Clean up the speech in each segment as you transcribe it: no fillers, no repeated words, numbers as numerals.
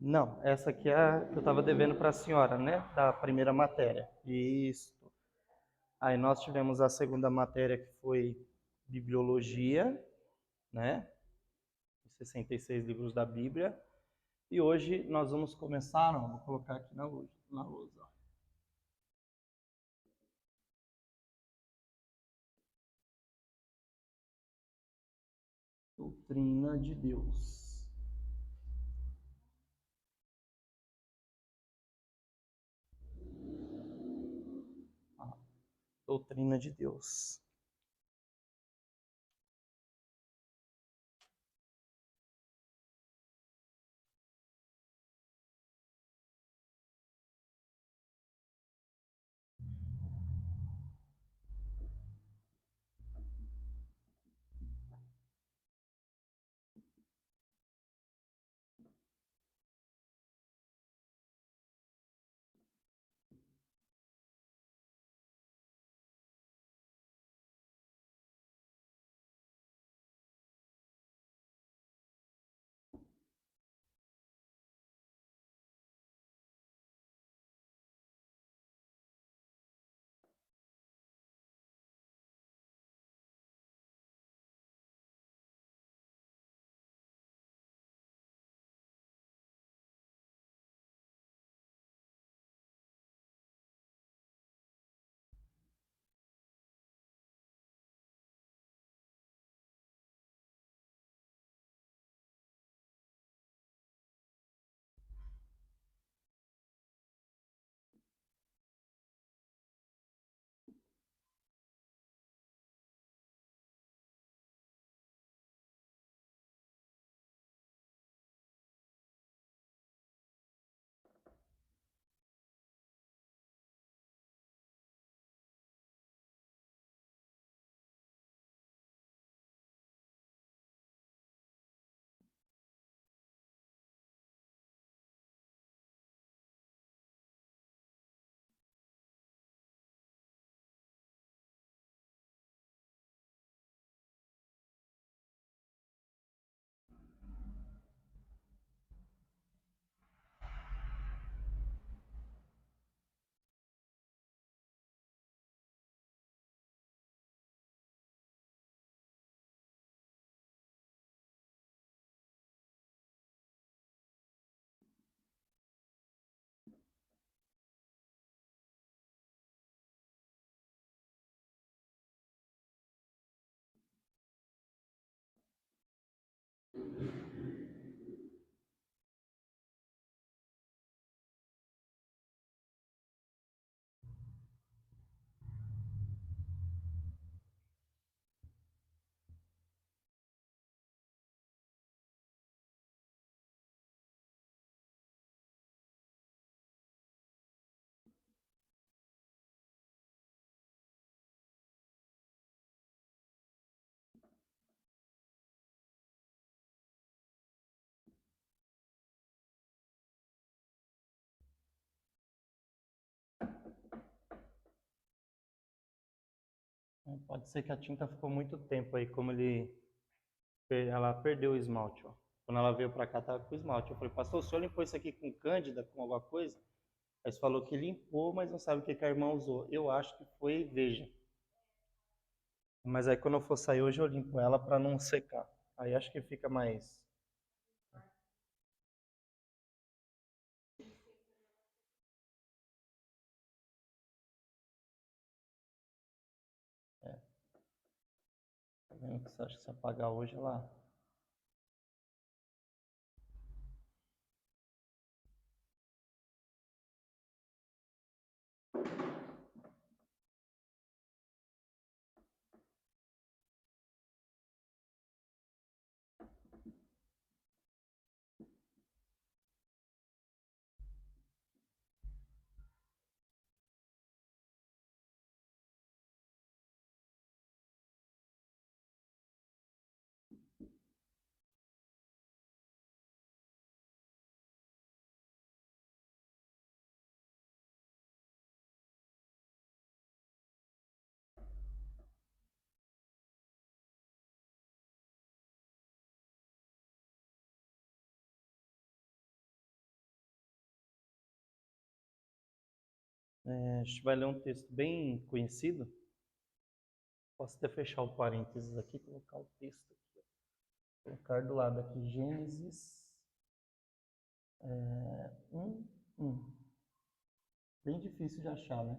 Não, essa aqui é a que eu estava devendo para a senhora, né? Da primeira matéria. Isso. Aí nós tivemos a segunda matéria que foi Bibliologia, né? 66 livros da Bíblia. E hoje nós vamos começar, não, vou colocar aqui na lousa. Doutrina de Deus. Ah, doutrina de Deus. Pode ser que a tinta ficou muito tempo aí, como ela perdeu o esmalte, ó. Quando ela veio para cá, tava com esmalte. Eu falei, pastor, o senhor limpou isso aqui com cândida, com alguma coisa? Aí você falou que limpou, mas não sabe o que a irmã usou. Eu acho que foi Veja. Mas aí quando eu for sair hoje eu limpo ela para não secar. Aí acho que fica mais. É, tá vendo que você acha que se apagar hoje ela. A gente vai ler um texto bem conhecido. Posso até fechar o parênteses aqui, colocar o texto aqui. Colocar do lado aqui, Gênesis 1:1. Bem difícil de achar, né?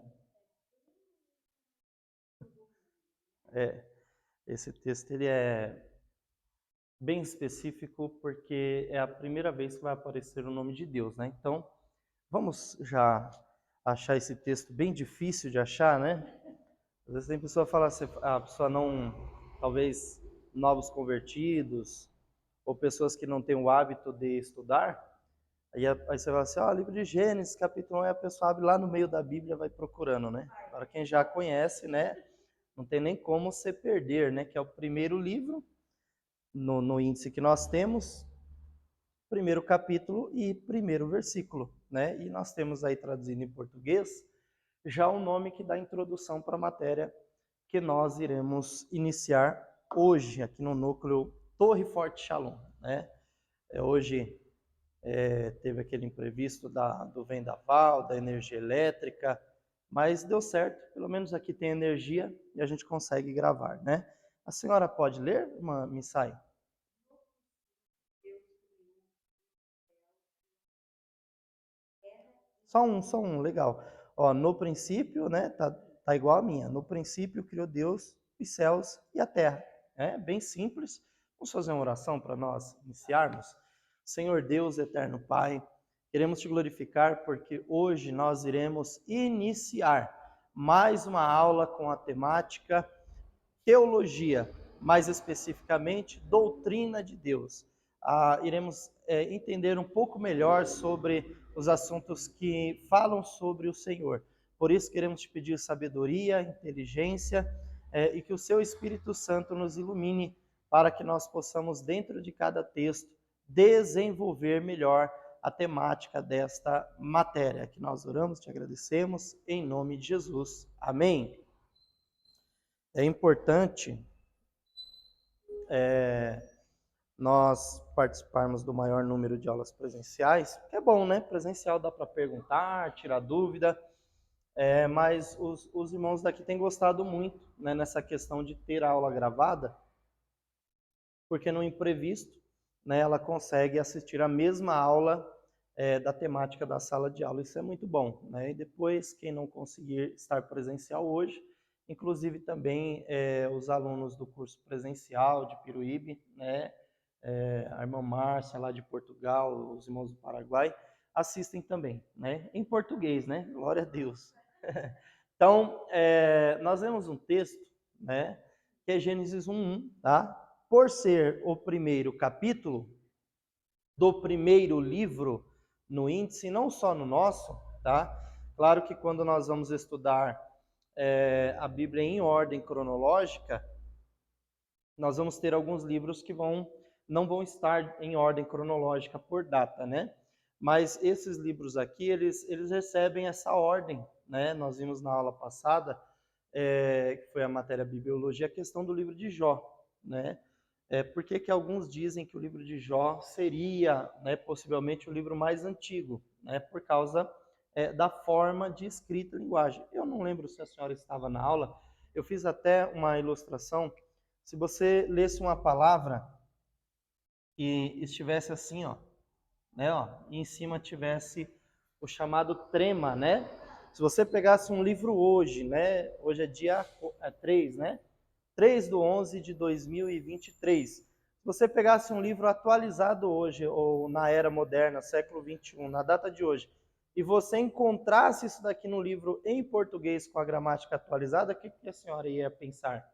Esse texto ele é bem específico porque é a primeira vez que vai aparecer o nome de Deus, né? Então, vamos já achar esse texto bem difícil de achar, né? Às vezes tem pessoa que fala assim, a pessoa não, talvez novos convertidos, ou pessoas que não têm o hábito de estudar, aí você fala assim, livro de Gênesis, capítulo 1, e a pessoa abre lá no meio da Bíblia e vai procurando, né? Para quem já conhece, né? Não tem nem como se perder, né? Que é o primeiro livro, no índice que nós temos, primeiro capítulo e primeiro versículo, né? E nós temos aí traduzido em português, já o nome que dá introdução para a matéria que nós iremos iniciar hoje, aqui no núcleo Torre Forte Shalom, né? Hoje teve aquele imprevisto do vendaval, da energia elétrica, mas deu certo, pelo menos aqui tem energia e a gente consegue gravar, né? A senhora pode ler, irmã Missai? Só um, legal. Ó, no princípio, né, tá igual a minha. No princípio criou Deus os céus e a terra. É bem simples. Vamos fazer uma oração para nós iniciarmos? Senhor Deus, eterno Pai, queremos te glorificar porque hoje nós iremos iniciar mais uma aula com a temática teologia, mais especificamente doutrina de Deus. Iremos entender um pouco melhor sobre os assuntos que falam sobre o Senhor. Por isso queremos te pedir sabedoria, inteligência e que o seu Espírito Santo nos ilumine para que nós possamos, dentro de cada texto, desenvolver melhor a temática desta matéria. Que nós oramos, te agradecemos, em nome de Jesus. Amém. É importante nós participarmos do maior número de aulas presenciais, que é bom, né? Presencial dá para perguntar, tirar dúvida, mas os irmãos daqui têm gostado muito, né, nessa questão de ter a aula gravada, porque no imprevisto, né, ela consegue assistir a mesma aula da temática da sala de aula. Isso é muito bom, né? E depois, quem não conseguir estar presencial hoje, inclusive também os alunos do curso presencial de Piruíbe, né? A irmã Márcia lá de Portugal, os irmãos do Paraguai, assistem também, né? Em português, né? Glória a Deus. Então, nós vemos um texto, né? Que é Gênesis 1:1, tá? Por ser o primeiro capítulo do primeiro livro no índice, não só no nosso, tá? Claro que quando nós vamos estudar a Bíblia em ordem cronológica, nós vamos ter alguns livros que não vão estar em ordem cronológica por data, né? Mas esses livros aqui, eles recebem essa ordem, né? Nós vimos na aula passada, que foi a matéria Bibliologia, a questão do livro de Jó, né? Por que que alguns dizem que o livro de Jó seria, né, possivelmente o livro mais antigo, né? Por causa da forma de escrita e linguagem. Eu não lembro se a senhora estava na aula, eu fiz até uma ilustração. Se você lesse uma palavra e estivesse assim, ó, né, ó, e em cima tivesse o chamado trema, né? Se você pegasse um livro hoje, né? Hoje é dia 3, né? 3/11 de 2023. Se você pegasse um livro atualizado hoje, ou na era moderna, século 21, na data de hoje, e você encontrasse isso daqui no livro em português com a gramática atualizada, o que a senhora ia pensar?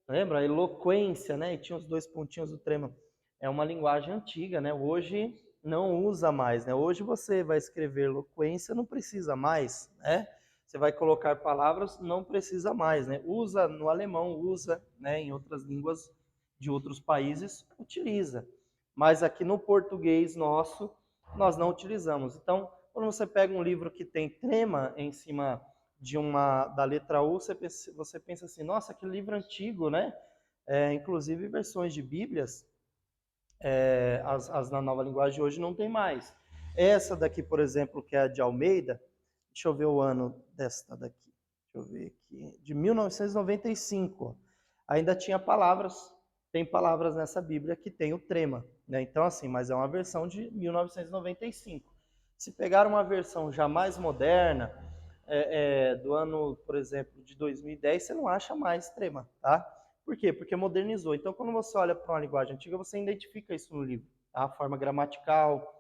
Lembra? A eloquência, né? E tinha os dois pontinhos do trema. É uma linguagem antiga, né? Hoje não usa mais, né? Hoje você vai escrever eloquência, não precisa mais, né? Você vai colocar palavras, não precisa mais, né? Usa no alemão, usa, né? Em outras línguas de outros países, utiliza. Mas aqui no português nosso, nós não utilizamos. Então, quando você pega um livro que tem trema em cima da letra U, você pensa assim, nossa, que livro antigo, né? Inclusive versões de Bíblias, as na nova linguagem de hoje não tem mais. Essa daqui, por exemplo, que é a de Almeida, deixa eu ver o ano desta daqui. Deixa eu ver aqui. De 1995. Ainda tinha palavras, tem palavras nessa Bíblia que tem o trema, né? Então, assim, mas é uma versão de 1995. Se pegar uma versão já mais moderna, do ano, por exemplo, de 2010, você não acha mais trema, tá? Por quê? Porque modernizou. Então, quando você olha para uma linguagem antiga, você identifica isso no livro. Tá? A forma gramatical,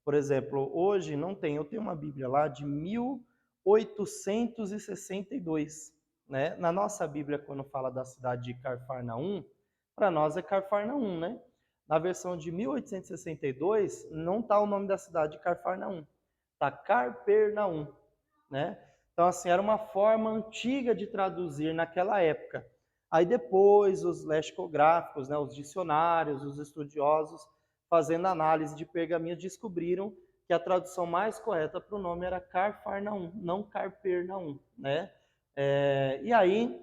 por exemplo, hoje não tem, eu tenho uma Bíblia lá de 1862, né? Na nossa Bíblia, quando fala da cidade de Carfarnaum, para nós é Carfarnaum, né? Na versão de 1862, não está o nome da cidade de Carfarnaum, está Carpernaum, né? Então, assim, era uma forma antiga de traduzir naquela época. Aí depois, os lexicográficos, né, os dicionários, os estudiosos, fazendo análise de pergaminhos, descobriram que a tradução mais correta para o nome era Carfarnaum, não Carpernaum, né? E aí,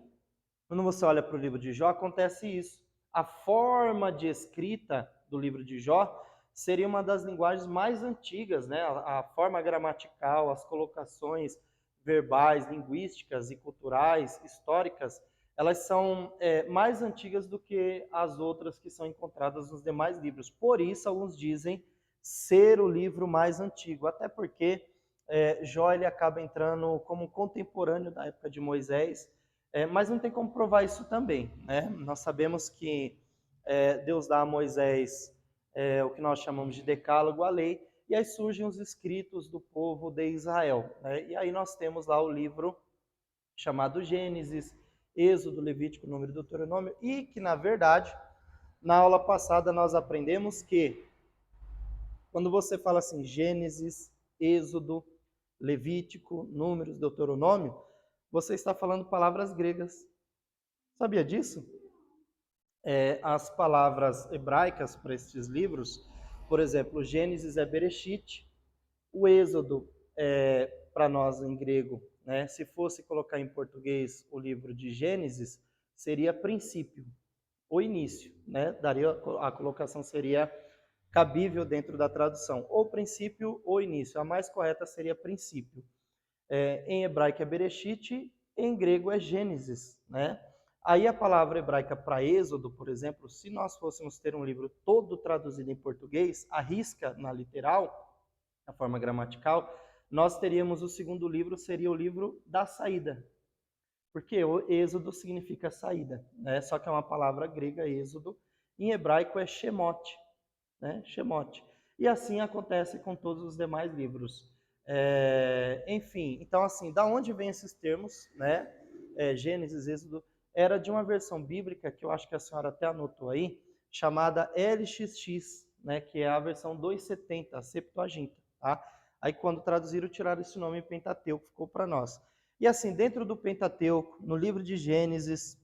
quando você olha para o livro de Jó, acontece isso. A forma de escrita do livro de Jó seria uma das linguagens mais antigas, né? A forma gramatical, as colocações verbais, linguísticas e culturais, históricas, elas são mais antigas do que as outras que são encontradas nos demais livros. Por isso, alguns dizem ser o livro mais antigo, até porque Jó ele acaba entrando como contemporâneo da época de Moisés, mas não tem como provar isso também, né? Nós sabemos que Deus dá a Moisés o que nós chamamos de decálogo, a lei, e aí surgem os escritos do povo de Israel, né? E aí nós temos lá o livro chamado Gênesis, Êxodo, Levítico, Número e Deuteronômio, e que, na verdade, na aula passada nós aprendemos que quando você fala assim, Gênesis, Êxodo, Levítico, Números, Deuteronômio, você está falando palavras gregas. Sabia disso? As palavras hebraicas para estes livros, por exemplo, Gênesis é Bereshit, o Êxodo para nós em grego, né? Se fosse colocar em português o livro de Gênesis, seria princípio, o início, né? Daria, a colocação seria cabível dentro da tradução, ou princípio ou início. A mais correta seria princípio. Em hebraico é Bereshit, em grego é Gênesis, né? Aí a palavra hebraica para Êxodo, por exemplo, se nós fôssemos ter um livro todo traduzido em português, a risca na literal, na forma gramatical, nós teríamos o segundo livro, seria o livro da saída. Porque o Êxodo significa saída, né? Só que é uma palavra grega, Êxodo, em hebraico é Shemot, né? Shemot. E assim acontece com todos os demais livros. Enfim, então assim, da onde vem esses termos, né? Gênesis, Êxodo, era de uma versão bíblica que eu acho que a senhora até anotou aí, chamada LXX, né? Que é a versão 270, a Septuaginta, tá? Aí quando traduziram, tiraram esse nome Pentateuco, ficou para nós. E assim, dentro do Pentateuco, no livro de Gênesis,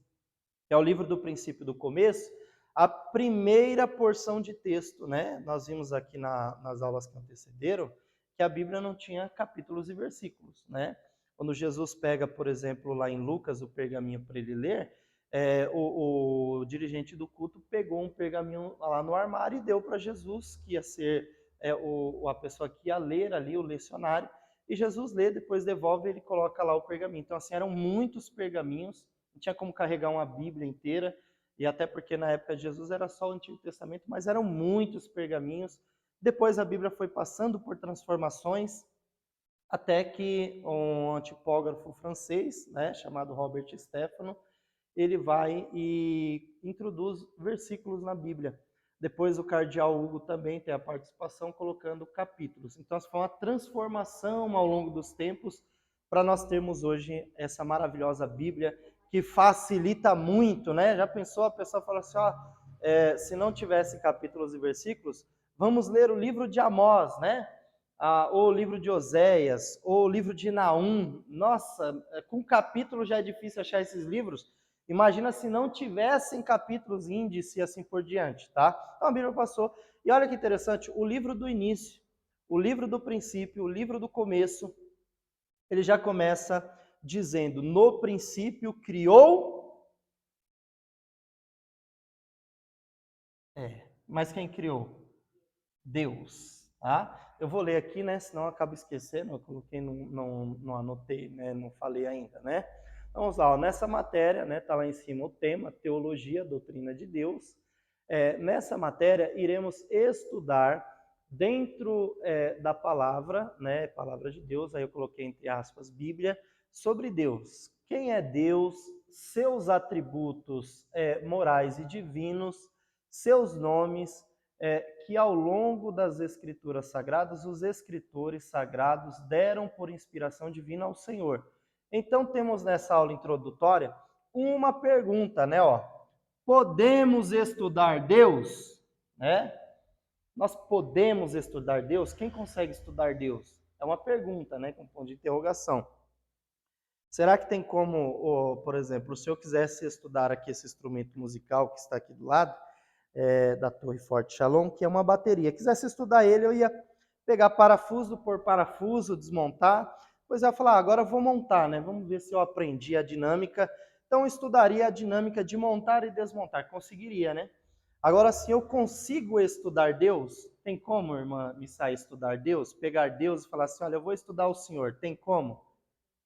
que é o livro do princípio e do começo, a primeira porção de texto, né? Nós vimos aqui nas aulas que antecederam que a Bíblia não tinha capítulos e versículos, né? Quando Jesus pega, por exemplo, lá em Lucas, o pergaminho para ele ler, o dirigente do culto pegou um pergaminho lá no armário e deu para Jesus, que ia ser a pessoa que ia ler ali o lecionário, e Jesus lê, depois devolve e ele coloca lá o pergaminho. Então, assim, eram muitos pergaminhos, não tinha como carregar uma Bíblia inteira, e até porque na época de Jesus era só o Antigo Testamento, mas eram muitos pergaminhos. Depois a Bíblia foi passando por transformações, até que um tipógrafo francês, né, chamado Robert Stefano, ele vai e introduz versículos na Bíblia. Depois o cardeal Hugo também tem a participação colocando capítulos. Então foi uma transformação ao longo dos tempos para nós termos hoje essa maravilhosa Bíblia que facilita muito, né? Já pensou, a pessoa fala assim, se não tivesse capítulos e versículos, vamos ler o livro de Amós, né? Ou o livro de Oséias, ou o livro de Naum. Nossa, com capítulo já é difícil achar esses livros. Imagina se não tivessem capítulos, índice e assim por diante, tá? Então a Bíblia passou. E olha que interessante, o livro do início, o livro do princípio, o livro do começo, ele já começa dizendo, no princípio criou... Mas quem criou? Deus. Tá? Eu vou ler aqui, né? Senão eu acabo esquecendo, eu coloquei, não anotei, né? Não falei ainda, né? Vamos lá, ó, nessa matéria, né? Tá lá em cima o tema, teologia, doutrina de Deus. Nessa matéria, iremos estudar dentro da palavra, né? Palavra de Deus, aí eu coloquei entre aspas, Bíblia, sobre Deus. Quem é Deus, seus atributos morais e divinos, seus nomes, que ao longo das escrituras sagradas, os escritores sagrados deram por inspiração divina ao Senhor. Então temos nessa aula introdutória uma pergunta, né? Ó, podemos estudar Deus? Né? Nós podemos estudar Deus? Quem consegue estudar Deus? É uma pergunta, né? Com ponto de interrogação. Será que tem como, por exemplo, se eu quisesse estudar aqui esse instrumento musical que está aqui do lado, da Torre Forte Shalom, que é uma bateria. Quisesse estudar ele, eu ia pegar parafuso por parafuso, desmontar, depois eu ia falar, agora eu vou montar, né? Vamos ver se eu aprendi a dinâmica. Então eu estudaria a dinâmica de montar e desmontar. Conseguiria, né? Agora, se eu consigo estudar Deus, tem como, irmã, me sair estudar Deus? Pegar Deus e falar assim, olha, eu vou estudar o Senhor. Tem como?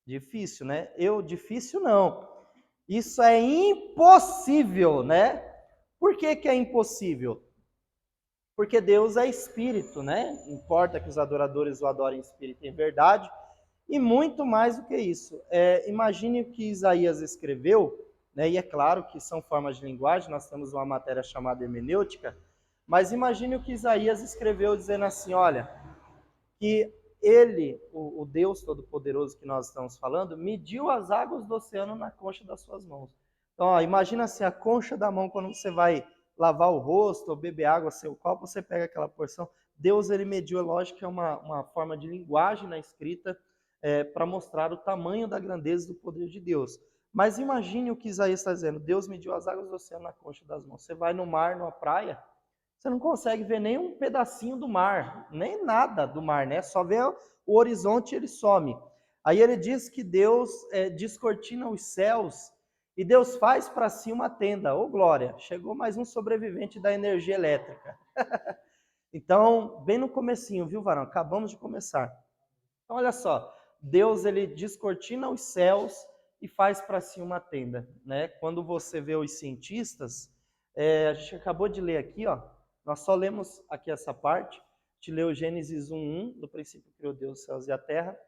Difícil, né? Difícil não. Isso é impossível, né? Por que que é impossível? Porque Deus é espírito, né? Importa que os adoradores o adorem em espírito e em verdade. E muito mais do que isso. Imagine o que Isaías escreveu, né? E é claro que são formas de linguagem, nós temos uma matéria chamada hermenêutica, mas imagine o que Isaías escreveu dizendo assim, olha, que ele, o Deus Todo-Poderoso que nós estamos falando, mediu as águas do oceano na concha das suas mãos. Então, ó, imagina assim, a concha da mão, quando você vai lavar o rosto ou beber água, seu copo, você pega aquela porção. Deus, ele mediu, é lógico que é uma forma de linguagem na escrita para mostrar o tamanho da grandeza do poder de Deus. Mas imagine o que Isaías está dizendo, Deus mediu as águas do oceano na concha das mãos. Você vai no mar, numa praia, você não consegue ver nem um pedacinho do mar, nem nada do mar, né? Só vê o horizonte e ele some. Aí ele diz que Deus descortina os céus e Deus faz para si uma tenda. Ô glória, chegou mais um sobrevivente da energia elétrica. Então, bem no comecinho, viu, varão? Acabamos de começar. Então, olha só, Deus ele descortina os céus e faz para si uma tenda, né? Quando você vê os cientistas, a gente acabou de ler aqui, ó, nós só lemos aqui essa parte, a gente leu Gênesis 1:1, do princípio criou Deus os céus e a terra,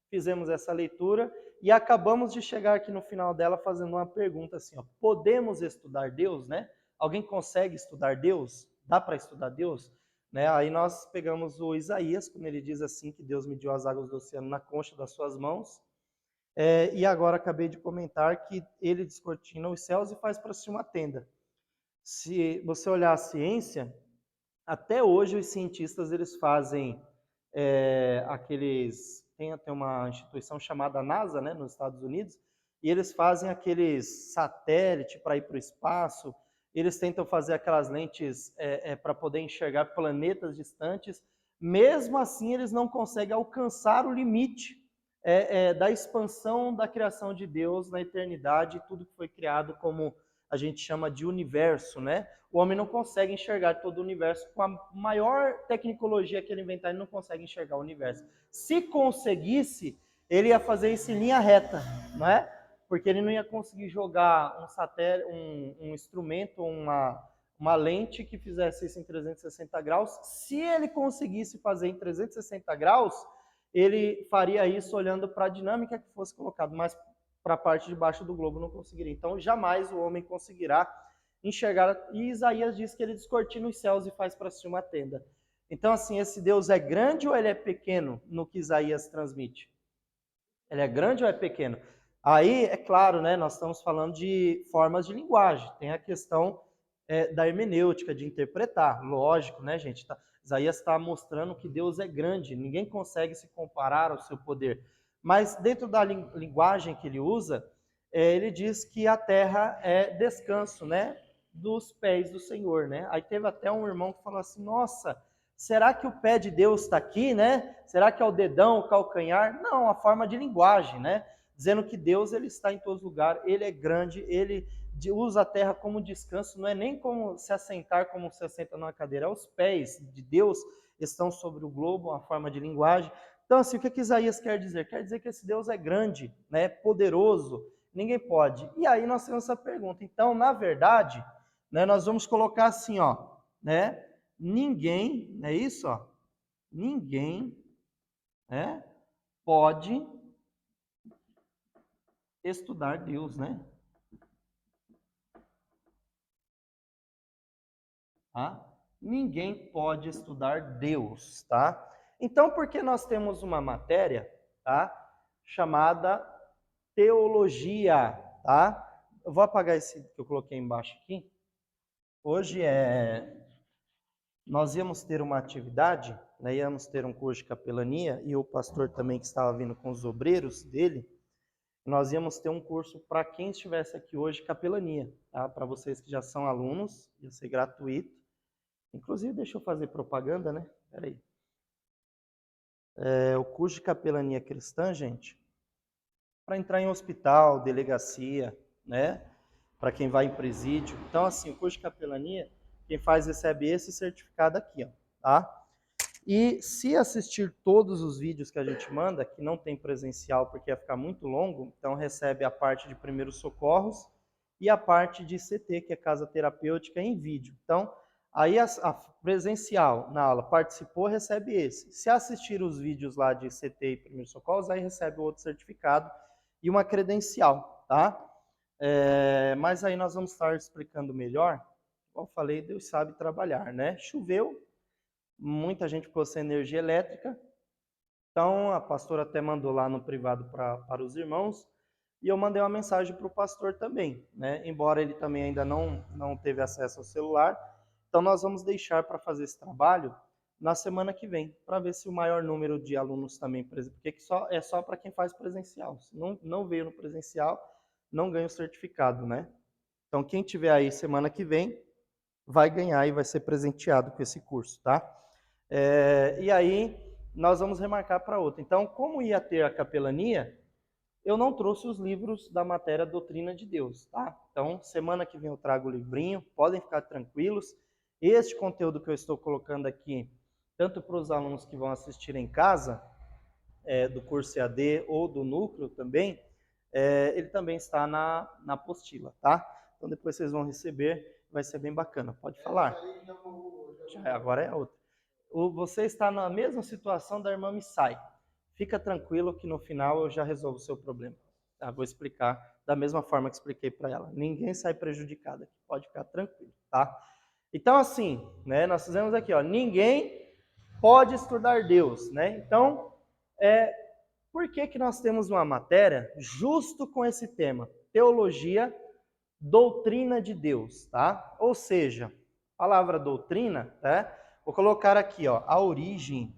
fizemos essa leitura e acabamos de chegar aqui no final dela fazendo uma pergunta assim, ó, podemos estudar Deus, né? Alguém consegue estudar Deus? Dá para estudar Deus? Né? Aí nós pegamos o Isaías, quando ele diz assim, que Deus mediu as águas do oceano na concha das suas mãos, e agora acabei de comentar que ele descortina os céus e faz para si uma tenda. Se você olhar a ciência, até hoje os cientistas eles fazem tem uma instituição chamada NASA, né, nos Estados Unidos, e eles fazem aqueles satélites para ir para o espaço, eles tentam fazer aquelas lentes para poder enxergar planetas distantes, mesmo assim eles não conseguem alcançar o limite da expansão da criação de Deus na eternidade, tudo que foi criado como a gente chama de universo, né? O homem não consegue enxergar todo o universo. Com a maior tecnologia que ele inventar, ele não consegue enxergar o universo. Se conseguisse, ele ia fazer isso em linha reta, não é? Porque ele não ia conseguir jogar um satélite, um instrumento, uma lente que fizesse isso em 360 graus. Se ele conseguisse fazer em 360 graus, ele faria isso olhando para a dinâmica que fosse colocado, mas para a parte de baixo do globo não conseguiria. Então, jamais o homem conseguirá enxergar. E Isaías diz que ele descortina os céus e faz para si uma tenda. Então, assim, esse Deus é grande ou ele é pequeno no que Isaías transmite? Ele é grande ou é pequeno? Aí, é claro, né, nós estamos falando de formas de linguagem. Tem a questão da hermenêutica, de interpretar. Lógico, né, gente? Isaías está mostrando que Deus é grande. Ninguém consegue se comparar ao seu poder. Mas dentro da linguagem que ele usa, ele diz que a terra é descanso, né, dos pés do Senhor, né? Aí teve até um irmão que falou assim, nossa, será que o pé de Deus está aqui, né? Será que é o dedão, o calcanhar? Não, a forma de linguagem, né? Dizendo que Deus ele está em todos os lugares, ele é grande, ele usa a terra como descanso, não é nem como se assentar como se assenta numa cadeira, os pés de Deus estão sobre o globo, uma forma de linguagem. Então, assim, o que Isaías quer dizer? Quer dizer que esse Deus é grande, né, poderoso, ninguém pode. E aí nós temos essa pergunta. Então, na verdade, né, nós vamos colocar assim, ó, né, ninguém, é isso, ó, ninguém, né, pode estudar Deus, né? Tá? Ninguém pode estudar Deus, tá? Então, por que nós temos uma matéria, tá? Chamada teologia, tá? Eu vou apagar esse que eu coloquei embaixo aqui. Hoje nós íamos ter uma atividade, né? Íamos ter um curso de capelania e o pastor também que estava vindo com os obreiros dele, nós íamos ter um curso para quem estivesse aqui hoje, capelania, tá? Para vocês que já são alunos, ia ser gratuito. Inclusive, deixa eu fazer propaganda, né? Peraí. O curso de capelania cristã, gente, para entrar em hospital, delegacia, né? Para quem vai em presídio. Então, assim, o curso de capelania, quem faz recebe esse certificado aqui, ó, tá? E se assistir todos os vídeos que a gente manda, que não tem presencial porque ia ficar muito longo, então recebe a parte de primeiros socorros e a parte de CT, que é casa terapêutica, em vídeo. Então, aí a presencial na aula participou, recebe esse. Se assistir os vídeos lá de CT e primeiros socorros, aí recebe o outro certificado e uma credencial, tá? Mas aí nós vamos estar explicando melhor. Como eu falei, Deus sabe trabalhar, né? Choveu, muita gente ficou sem energia elétrica, então a pastora até mandou lá no privado para os irmãos, e eu mandei uma mensagem para o pastor também, né? Embora ele também ainda não teve acesso ao celular, então nós vamos deixar para fazer esse trabalho na semana que vem, para ver se o maior número de alunos também, porque é só para quem faz presencial, se não veio no presencial, não ganha o certificado, né? Então quem tiver aí semana que vem, vai ganhar e vai ser presenteado com esse curso, tá? E aí nós vamos remarcar para outra. Então, como ia ter a capelania, eu não trouxe os livros da matéria Doutrina de Deus, tá? Então, semana que vem eu trago o livrinho, podem ficar tranquilos. Este conteúdo que eu estou colocando aqui, tanto para os alunos que vão assistir em casa, do curso EAD ou do núcleo também, ele também está na apostila, tá? Então, depois vocês vão receber, vai ser bem bacana. Pode falar. Agora é outra. Você está na mesma situação da irmã Missai. Fica tranquilo que no final eu já resolvo o seu problema. Tá? Vou explicar da mesma forma que expliquei para ela. Ninguém sai prejudicado aqui, pode ficar tranquilo, tá? Então assim, né, nós fizemos aqui, ó, ninguém pode estudar Deus, né? Então, por que nós temos uma matéria justo com esse tema? Teologia, doutrina de Deus, tá? Ou seja, a palavra doutrina, tá? Vou colocar aqui, ó, a origem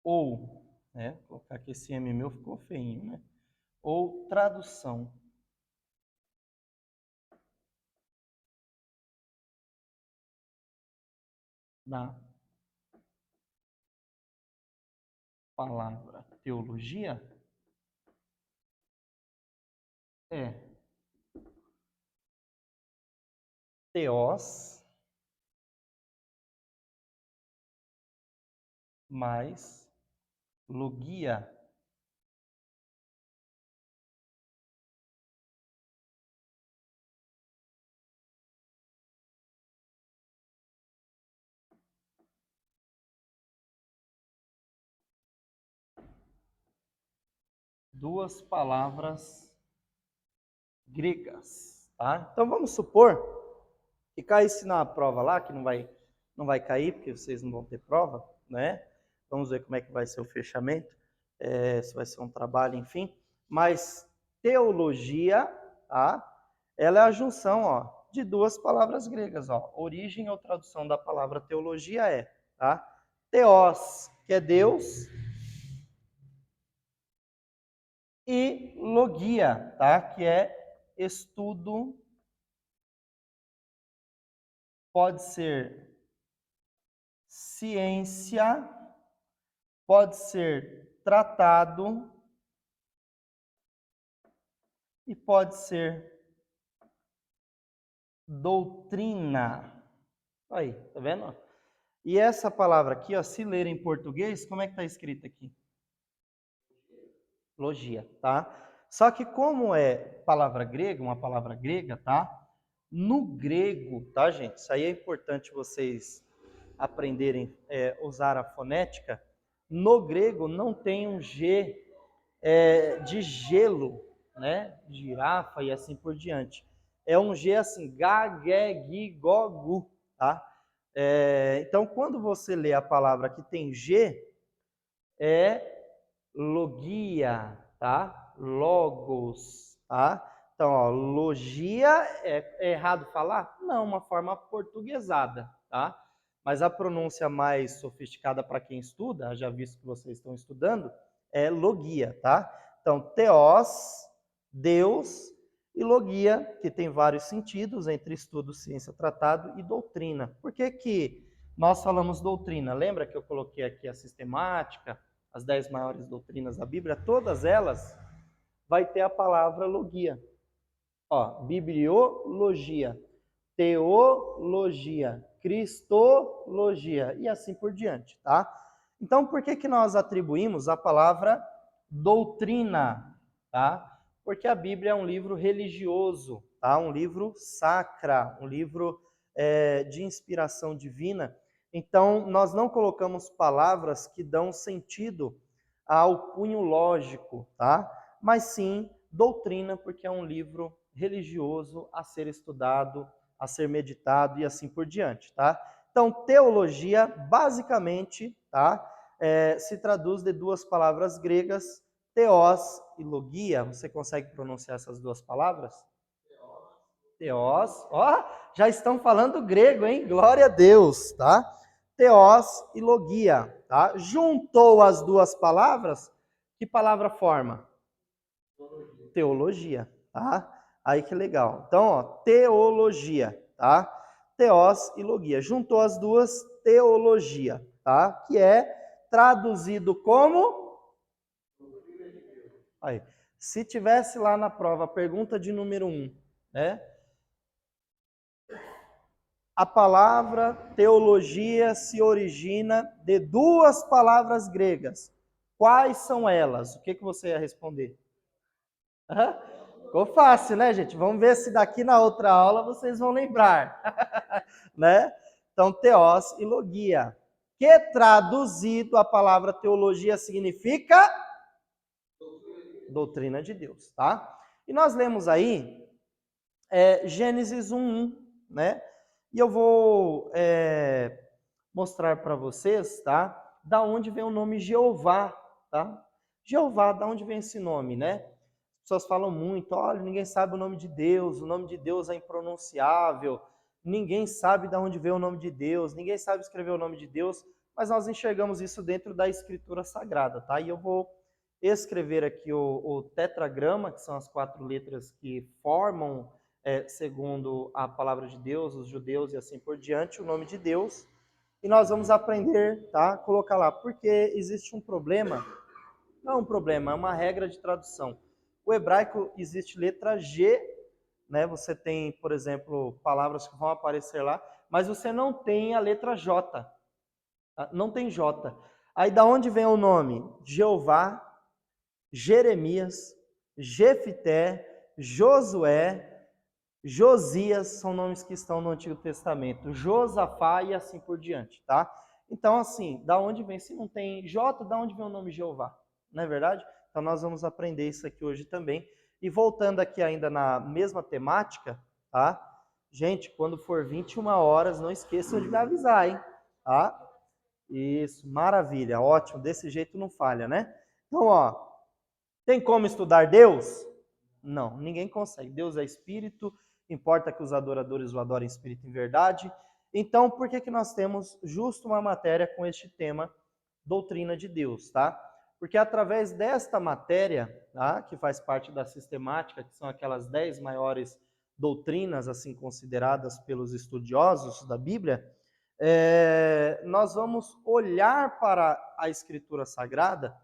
ou, né, vou colocar aqui esse M meu ficou feinho, né? Ou tradução da palavra teologia é teos mais logia. Duas palavras gregas, tá? Então vamos supor que caísse na prova lá, que não vai cair, porque vocês não vão ter prova, né? Vamos ver como é que vai ser o fechamento, se vai ser um trabalho, enfim. Mas teologia, tá? Ela é a junção, ó, de duas palavras gregas, ó. Origem ou tradução da palavra teologia tá? Theos, que é Deus, e logia, tá? Que é estudo, pode ser ciência, pode ser tratado, e pode ser doutrina. Aí, tá vendo? E essa palavra aqui, ó, se ler em português, como é que está escrito aqui? Logia, tá? Só que como é palavra grega, uma palavra grega, tá? No grego, tá, gente? Isso aí é importante vocês aprenderem usar a fonética. No grego não tem um G de gelo, né? Girafa e assim por diante. É um G assim, ga, ge, gi, go, gu, tá? Então, quando você lê a palavra que tem G, é logia, tá? Logos, tá? Então, ó, logia é errado falar? Não, uma forma portuguesada, tá? Mas a pronúncia mais sofisticada para quem estuda, já visto que vocês estão estudando, é logia, tá? Então, theos, Deus, e logia, que tem vários sentidos entre estudo, ciência, tratado e doutrina. Por que que nós falamos doutrina? Lembra que eu coloquei aqui a sistemática, as 10 maiores doutrinas da Bíblia? Todas elas vai ter a palavra logia. Ó, bibliologia, teologia, cristologia e assim por diante, tá? Então, por que que nós atribuímos a palavra doutrina, tá? Porque a Bíblia é um livro religioso, tá? Um livro sacra, um livro de inspiração divina. Então, nós não colocamos palavras que dão sentido ao cunho lógico, tá? Mas sim doutrina, porque é um livro religioso a ser estudado, a ser meditado e assim por diante, tá? Então, teologia, basicamente, tá? Se traduz de duas palavras gregas, theos e logia. Você consegue pronunciar essas duas palavras? Theos, ó, já estão falando grego, hein? Glória a Deus, tá? Theos e logia, tá? Juntou as duas palavras, que palavra forma? Teologia, tá? Aí que legal. Então, ó, teologia, tá? Theos e logia. Juntou as duas, teologia, tá? Que é traduzido como? Aí, se tivesse lá na prova a pergunta de número 1, né? A palavra teologia se origina de duas palavras gregas. Quais são elas? O que você ia responder? Ficou fácil, né, gente? Vamos ver se daqui na outra aula vocês vão lembrar. Né? Então, teos e logia. Que traduzido a palavra teologia significa doutrina de Deus, tá? E nós lemos aí Gênesis 1:1, né? E eu vou mostrar para vocês, tá? Da onde vem o nome Jeová, tá? Jeová, da onde vem esse nome, né? As pessoas falam muito, olha, ninguém sabe o nome de Deus é impronunciável, ninguém sabe de onde vem o nome de Deus, ninguém sabe escrever o nome de Deus, mas nós enxergamos isso dentro da Escritura Sagrada, tá? E eu vou escrever aqui o tetragrama, que são as 4 letras que formam, segundo a palavra de Deus, os judeus e assim por diante, o nome de Deus. E nós vamos aprender, tá? Colocar lá, porque existe um problema, não é um problema, é uma regra de tradução. O hebraico existe letra G, né? Você tem, por exemplo, palavras que vão aparecer lá, mas você não tem a letra J, tá? Não tem J. Aí da onde vem o nome? Jeová, Jeremias, Jefité, Josué, Josias, são nomes que estão no Antigo Testamento, Josafá e assim por diante, tá? Então, assim, da onde vem? Se não tem J, da onde vem o nome Jeová? Não é verdade? Então, nós vamos aprender isso aqui hoje também. E voltando aqui ainda na mesma temática, tá? Gente, quando for 21 horas, não esqueçam de me avisar, hein? Tá? Isso, maravilha, ótimo, desse jeito não falha, né? Então, ó, tem como estudar Deus? Não, ninguém consegue. Deus é espírito, importa que os adoradores o adorem em espírito e em verdade. Então, por que que nós temos justo uma matéria com este tema, doutrina de Deus, tá? Porque através desta matéria, tá, que faz parte da sistemática, que são aquelas 10 maiores doutrinas, assim consideradas pelos estudiosos da Bíblia, nós vamos olhar para a Escritura Sagrada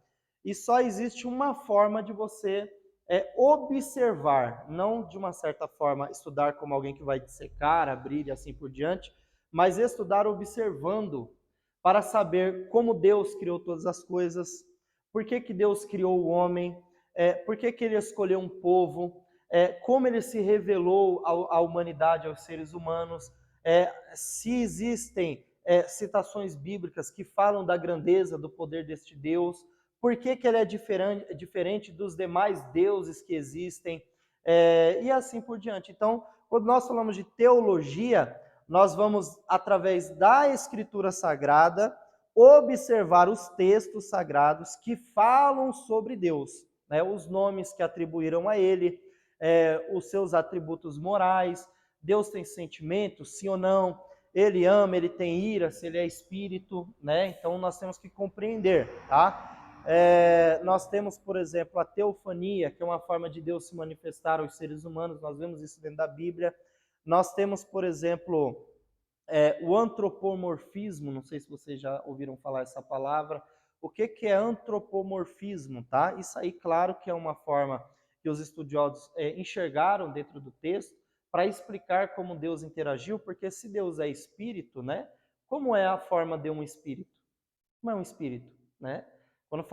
e só existe uma forma de você é observar, não de uma certa forma estudar como alguém que vai dissecar, abrir e assim por diante, mas estudar observando para saber como Deus criou todas as coisas, por que que Deus criou o homem, por que que ele escolheu um povo, como ele se revelou à humanidade, aos seres humanos, se existem citações bíblicas que falam da grandeza, do poder deste Deus, por que que ele é diferente dos demais deuses que existem, e assim por diante. Então, quando nós falamos de teologia, nós vamos, através da Escritura Sagrada, observar os textos sagrados que falam sobre Deus, né? Os nomes que atribuíram a Ele, os seus atributos morais. Deus tem sentimentos, sim ou não? Ele ama, ele tem ira, se ele é espírito, né? Então nós temos que compreender, tá? Nós temos, por exemplo, a teofania, que é uma forma de Deus se manifestar aos seres humanos, nós vemos isso dentro da Bíblia. Nós temos, por exemplo, o antropomorfismo, não sei se vocês já ouviram falar essa palavra. O que que é antropomorfismo, tá? Isso aí, claro que é uma forma que os estudiosos enxergaram dentro do texto para explicar como Deus interagiu, porque se Deus é espírito, né? Como é a forma de um espírito? Como é um espírito, né? Quando